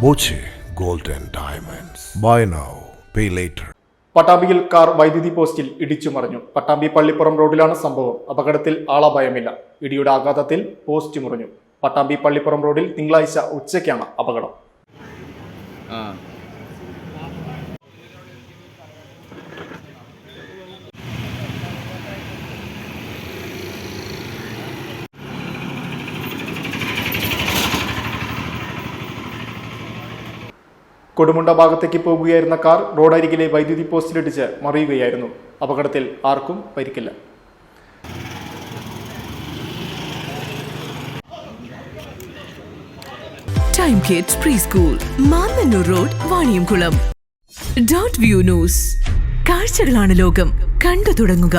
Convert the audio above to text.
Boche gold and diamonds. Buy now, pay later. പട്ടാമ്പിയിൽ car വൈദ്യുതി പോസ്റ്റിൽ ഇടിച്ചു മറിഞ്ഞു. പട്ടാമ്പി പള്ളിപ്പുറം റോഡിലാണ് സംഭവം. അപകടത്തിൽ ആളപായമില്ല. ഇടിയുടെ ആഘാതത്തിൽ പോസ്റ്റ് മുറിഞ്ഞു. പട്ടാമ്പി പള്ളിപ്പുറം റോഡിൽ തിങ്കളാഴ്ച ഉച്ചയ്ക്കാണ് അപകടം. കൊടുമുണ്ട ഭാഗത്തേക്ക് പോകുകയായിരുന്ന കാർ റോഡരികിലെ വൈദ്യുതി പോസ്റ്റിലിടിച്ച് മറിയുകയായിരുന്നു. അപകടത്തിൽ ആർക്കും പരിക്കില്ല. Time kids preschool, Mannannur road, Vaniyamkulam. Dot view news. കാഴ്ചകളാണ് ലോകം, കണ്ടു തുടങ്ങുക.